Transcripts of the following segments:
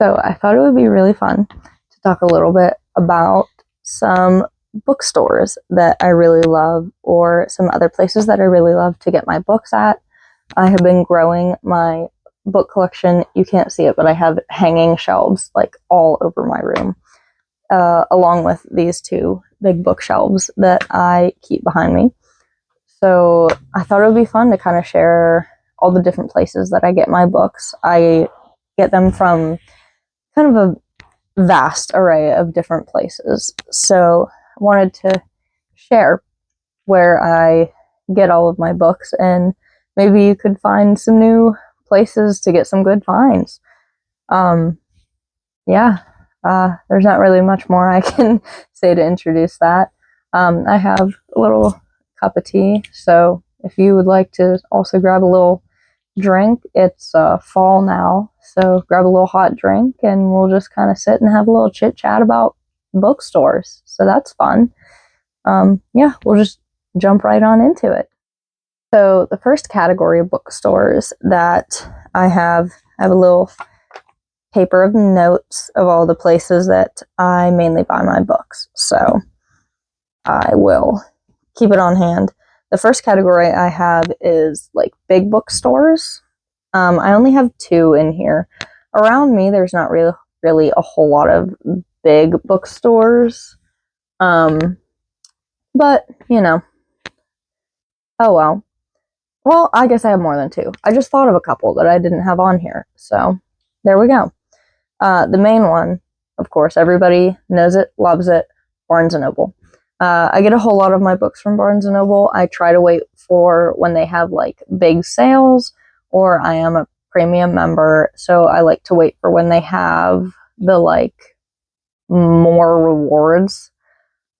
So I thought it would be really fun to talk a little bit about some bookstores that I really love, or some other places that I really love to get my books at. I have been growing my book collection. You can't see it, but I have hanging shelves like all over my room, along with these two big bookshelves that I keep behind me. So I thought it would be fun to kind of share all the different places that I get my books. I get them from kind of a vast array of different places. So I wanted to share where I get all of my books, and maybe you could find some new places to get some good finds. Yeah, there's not really much more I can say to introduce that. I have a little cup of tea, so if you would like to also grab a little drink, it's fall now, so grab a little hot drink and we'll just kind of sit and have a little chit chat about bookstores. So that's fun. Yeah, we'll just jump right on into it. So the first category of bookstores that I have a little paper of notes of all the places that I mainly buy my books. So I will keep it on hand. The first category I have is like big bookstores. I only have two in here. Around me, there's not really a whole lot of big bookstores. But, you know, oh well. Well, I guess I have more than two. I just thought of a couple that I didn't have on here. So there we go. The main one, of course, everybody knows it, loves it, Barnes & Noble. I get a whole lot of my books from Barnes & Noble. I try to wait for when they have like big sales, or I am a premium member, so I like to wait for when they have the like more rewards.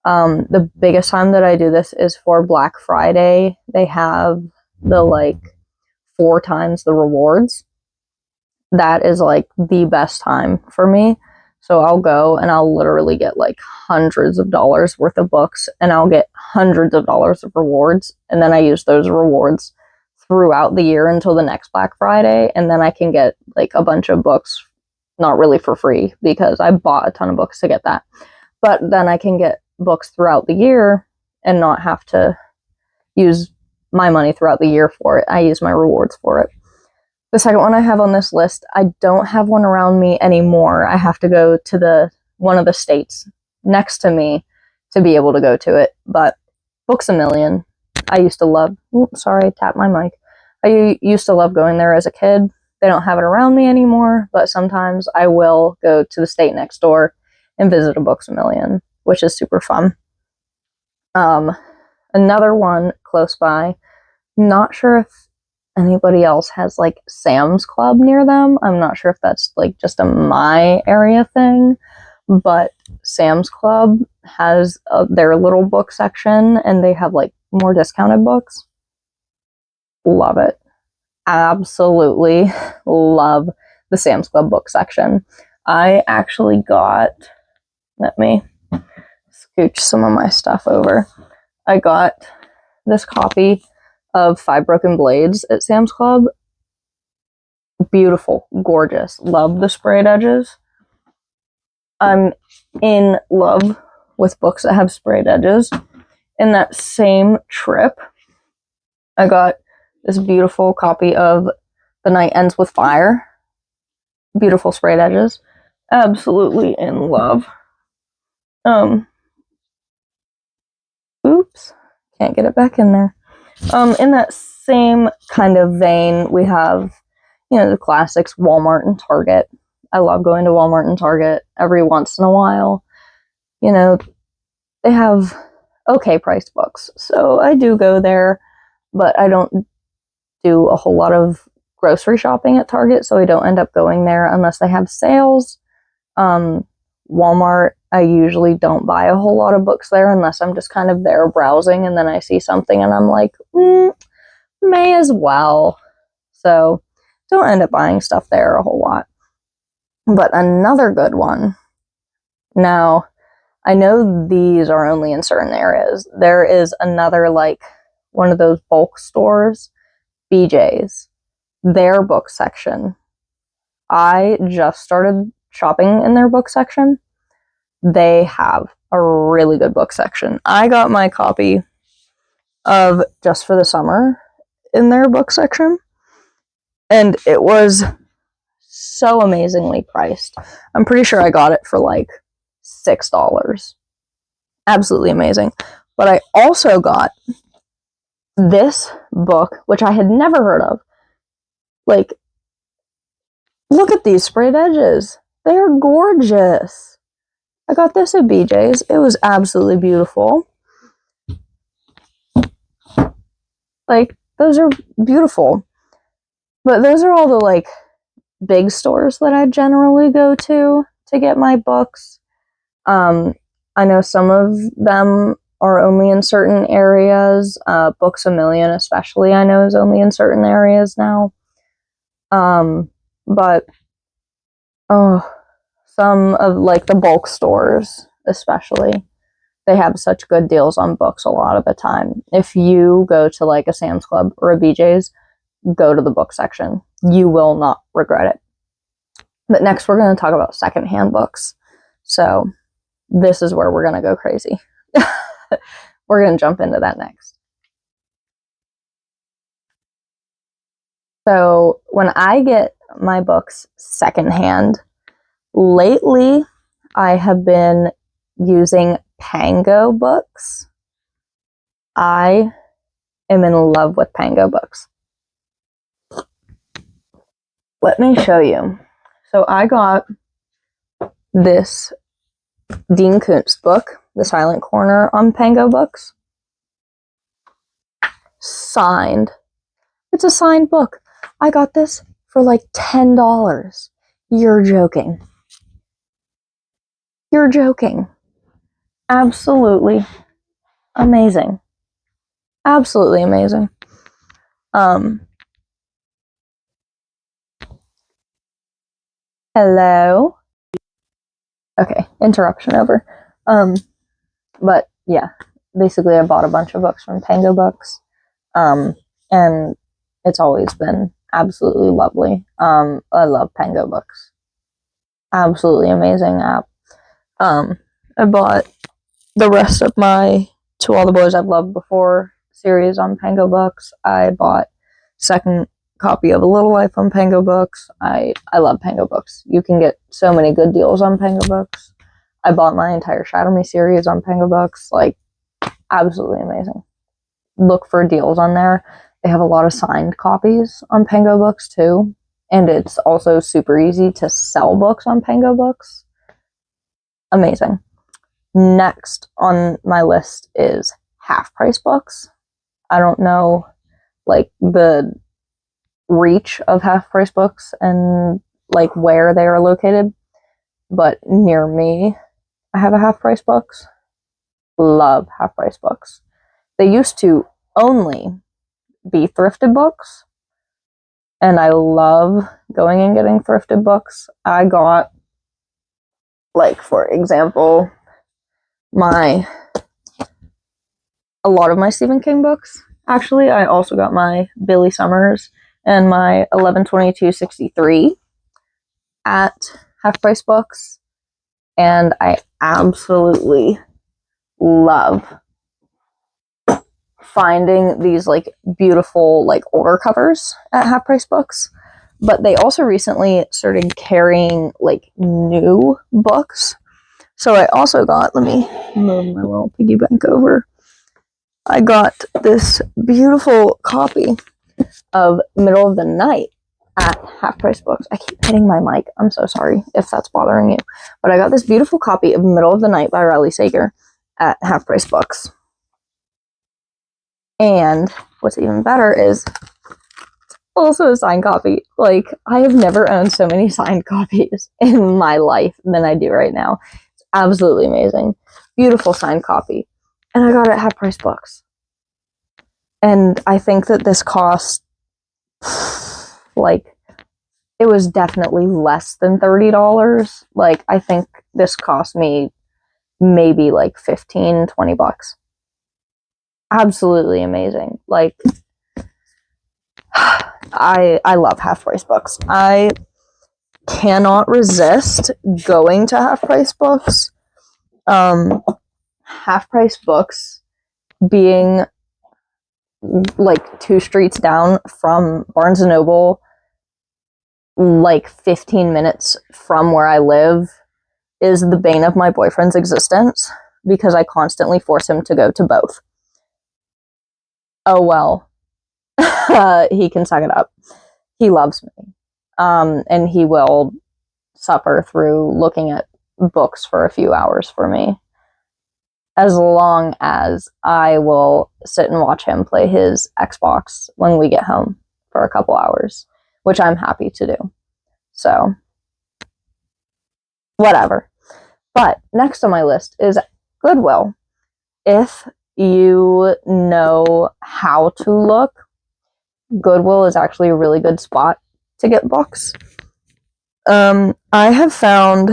The biggest time that I do this is for Black Friday. They have the like 4 times the rewards. That is like the best time for me. So I'll go and I'll literally get like hundreds of dollars worth of books, and I'll get hundreds of dollars of rewards. And then I use those rewards throughout the year until the next Black Friday. And then I can get like a bunch of books, not really for free because I bought a ton of books to get that. But then I can get books throughout the year and not have to use my money throughout the year for it. I use my rewards for it. The second one I have on this list, I don't have one around me anymore. I have to go to one of the states next to me to be able to go to it. But Books A Million, I used to love. Oops, sorry, tapped my mic. I used to love going there as a kid. They don't have it around me anymore, but sometimes I will go to the state next door and visit a Books A Million, which is super fun. Another one close by, not sure if anybody else has like Sam's Club near them. I'm not sure if that's like just a my area thing, but Sam's Club has their little book section, and they have like more discounted books. Love it. Absolutely love the Sam's Club book section. I actually got, let me scooch some of my stuff over. I got this copy of 5 Broken Blades at Sam's Club. Beautiful, gorgeous. Love the sprayed edges. I'm in love with books that have sprayed edges. In that same trip, I got this beautiful copy of The Night Ends with Fire. Beautiful sprayed edges. Absolutely in love. Oops, can't get it back in there. In that same kind of vein, we have, the classics, Walmart and Target. I love going to Walmart and Target every once in a while. They have okay priced books, so I do go there, but I don't do a whole lot of grocery shopping at Target, so I don't end up going there unless they have sales. Walmart, I usually don't buy a whole lot of books there unless I'm just kind of there browsing, and then I see something and I'm like, may as well. So don't end up buying stuff there a whole lot. But another good one. Now, I know these are only in certain areas. There is another, like, one of those bulk stores, BJ's. Their book section. I just started shopping in their book section, they have a really good book section. I got my copy of Just for the Summer in their book section, and it was so amazingly priced. I'm pretty sure I got it for like $6. Absolutely amazing. But I also got this book, which I had never heard of. Like, look at these sprayed edges. They're gorgeous. I got this at BJ's. It was absolutely beautiful. Like, those are beautiful. But those are all the, like, big stores that I generally go to get my books. I know some of them are only in certain areas. Books A Million, especially, I know is only in certain areas now. But some of like the bulk stores, especially, they have such good deals on books a lot of the time. If you go to like a Sam's Club or a BJ's, go to the book section. You will not regret it. But next we're going to talk about secondhand books. So this is where we're going to go crazy. We're going to jump into that next. So when I get my books secondhand, lately I have been using Pango books. I am in love with Pango books. Let me show you. So I got this Dean Koontz book, The Silent Corner, on Pango Books. Signed. It's a signed book. I got this for like $10. You're joking. You're joking. Absolutely amazing. Absolutely amazing. Hello? Okay, interruption over. But yeah, basically I bought a bunch of books from Pango Books. And it's always been absolutely lovely. I love Pango Books. Absolutely amazing app. I bought the rest of my To All the Boys I've Loved Before series on Pango Books. I bought second copy of A Little Life on Pango Books. I love Pango Books. You can get so many good deals on Pango Books. I bought my entire Shadow Me series on Pango Books. Like, absolutely amazing. Look for deals on there. They have a lot of signed copies on Pango Books too. And it's also super easy to sell books on Pango Books. Amazing. Next on my list is Half Price Books. I don't know, like, the reach of Half Price Books and, like, where they are located. But near me, I have a Half Price Books. Love Half Price Books. They used to only be thrifted books, and I love going and getting thrifted books. I got, like, for example, a lot of my Stephen King books. Actually, I also got my Billy Summers and my 11/22/63 at Half Price Books, and I absolutely love finding these, like, beautiful, like, older covers at Half Price Books. But they also recently started carrying, like, new books. So I also got, let me move my little piggy bank over. I got this beautiful copy of Middle of the Night at Half Price Books. I keep hitting my mic. I'm so sorry if that's bothering you. But I got this beautiful copy of Middle of the Night by Riley Sager at Half Price Books. And what's even better is also a signed copy. Like, I have never owned so many signed copies in my life than I do right now. It's absolutely amazing. Beautiful signed copy. And I got it at Half Price Books. And I think that this cost, like, it was definitely less than $30. Like, I think this cost me maybe like $15-20. Absolutely amazing. Like, I love Half Price Books. I cannot resist going to Half Price Books. Half Price Books being like 2 streets down from Barnes & Noble, like 15 minutes from where I live, is the bane of my boyfriend's existence because I constantly force him to go to both. Oh well. He can suck it up. He loves me. And he will suffer through looking at books for a few hours for me, as long as I will sit and watch him play his Xbox when we get home for a couple hours, which I'm happy to do. So, whatever. But next on my list is Goodwill. If you know how to look, Goodwill is actually a really good spot to get books. I have found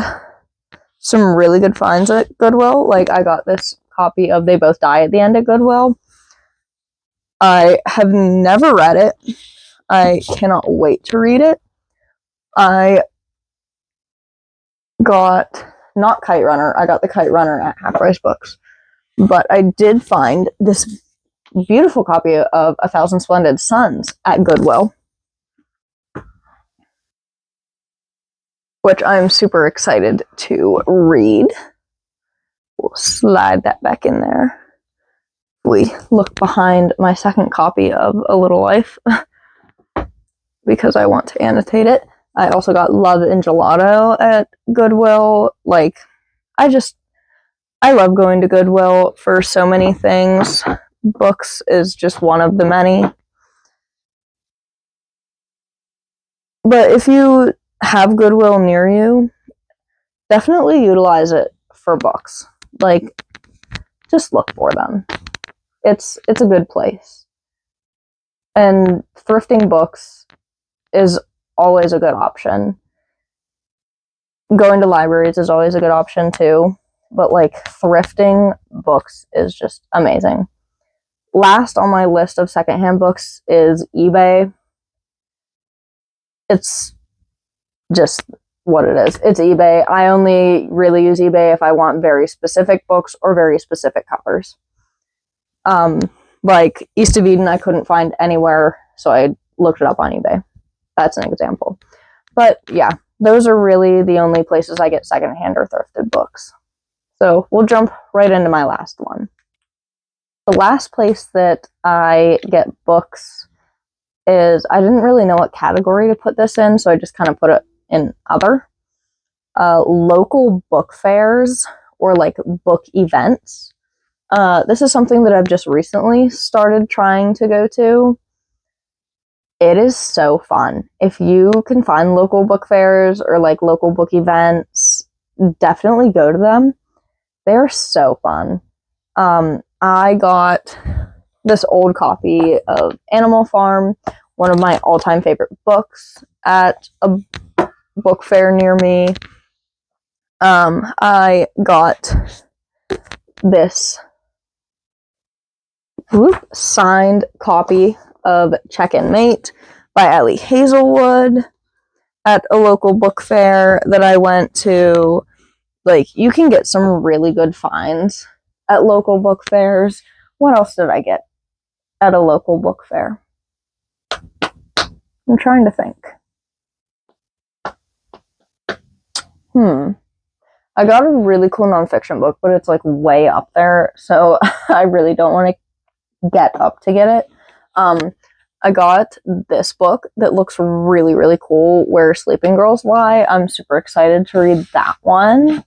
some really good finds at Goodwill. Like, I got this copy of They Both Die at the End at Goodwill. I have never read it. I cannot wait to read it. I got, not Kite Runner, I got the Kite Runner at Half Price Books. But I did find this beautiful copy of A Thousand Splendid Suns at Goodwill, which I'm super excited to read. We'll slide that back in there. We look behind my second copy of A Little Life because I want to annotate it. I also got Love and Gelato at Goodwill. Like, I love going to Goodwill for so many things. Books is just one of the many. But if you have Goodwill near you, definitely utilize it for books. Like, just look for them. It's a good place. And thrifting books is always a good option. Going to libraries is always a good option too. But like, thrifting books is just amazing. Last on my list of secondhand books is eBay. It's just what it is. It's eBay. I only really use eBay if I want very specific books or very specific covers. Like East of Eden I couldn't find anywhere, so I looked it up on eBay. That's an example. But yeah, those are really the only places I get secondhand or thrifted books. So we'll jump right into my last one. The last place that I get books is, I didn't really know what category to put this in, so I just kind of put it in other. Local book fairs or like book events. This is something that I've just recently started trying to go to. It is so fun. If you can find local book fairs or like local book events, definitely go to them. They're so fun. I got this old copy of Animal Farm, one of my all-time favorite books, at a book fair near me. I got this signed copy of Check and Mate by Ellie Hazelwood at a local book fair that I went to. Like, you can get some really good finds at local book fairs. What else did I get at a local book fair? I'm trying to think. I got a really cool nonfiction book, but it's like way up there, so I really don't want to get up to get it. I got this book that looks really, really cool, Where Sleeping Girls Lie. I'm super excited to read that one.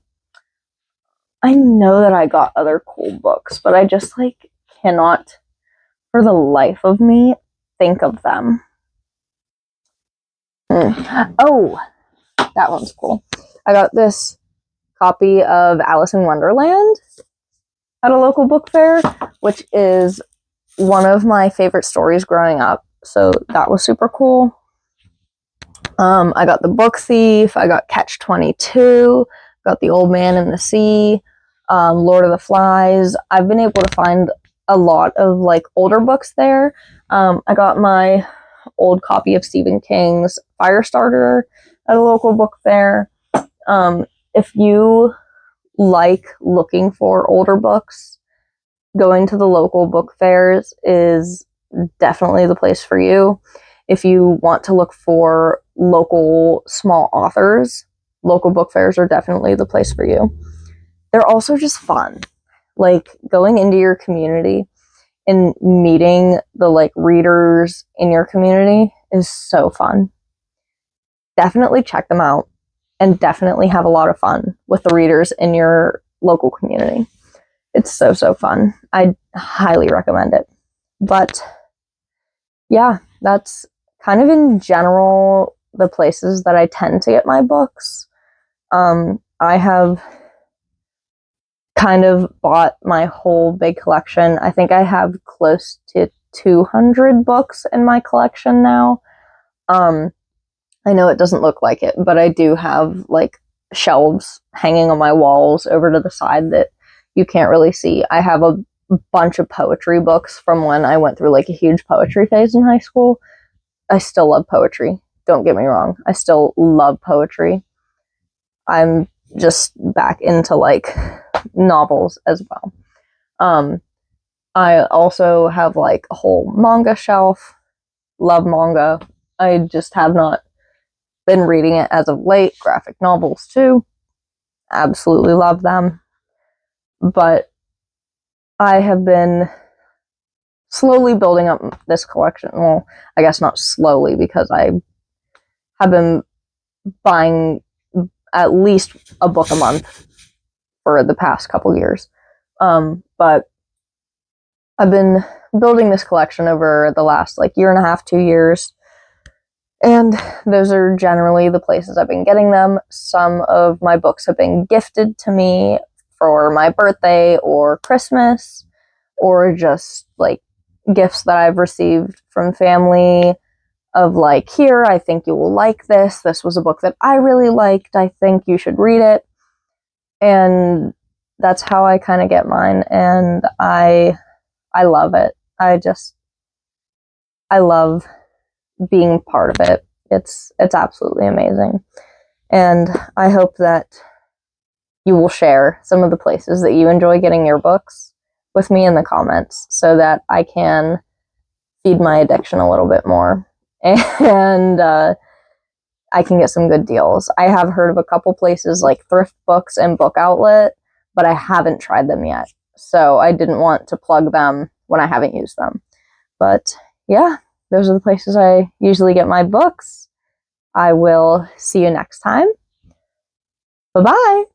I know that I got other cool books, but I just like cannot, for the life of me, think of them. Oh, that one's cool. I got this copy of Alice in Wonderland at a local book fair, which is one of my favorite stories growing up. So that was super cool. I got The Book Thief. I got Catch 22. Got The Old Man and the Sea. Lord of the Flies. I've been able to find a lot of like older books there. I got my old copy of Stephen King's Firestarter at a local book fair. If you like looking for older books, going to the local book fairs is definitely the place for you. If you want to look for local small authors, local book fairs are definitely the place for you. They're also just fun. Like going into your community and meeting the like readers in your community is so fun. Definitely check them out and definitely have a lot of fun with the readers in your local community. It's so, so fun. I highly recommend it. But yeah, that's kind of in general the places that I tend to get my books. I have kind of bought my whole big collection. I think I have close to 200 books in my collection now. I know it doesn't look like it, but I do have like shelves hanging on my walls over to the side that you can't really see. I have a bunch of poetry books from when I went through like a huge poetry phase in high school. I still love poetry. Don't get me wrong. I still love poetry. I'm just back into like novels as well. I also have like a whole manga shelf. Love manga. I just have not been reading it as of late. Graphic novels too. Absolutely love them. But I have been slowly building up this collection. Well, I guess not slowly because I have been buying at least a book a month for the past couple years. But I've been building this collection over the last like year and a half, 2 years. And those are generally the places I've been getting them. Some of my books have been gifted to me for my birthday or Christmas, or just like gifts that I've received from family of like, here, I think you will like this. This was a book that I really liked. I think you should read it. And that's how I kind of get mine. And I love it. I love being part of it. It's absolutely amazing. And I hope that you will share some of the places that you enjoy getting your books with me in the comments so that I can feed my addiction a little bit more and I can get some good deals. I have heard of a couple places like Thrift Books and Book Outlet, but I haven't tried them yet. So I didn't want to plug them when I haven't used them. But yeah, those are the places I usually get my books. I will see you next time. Bye-bye.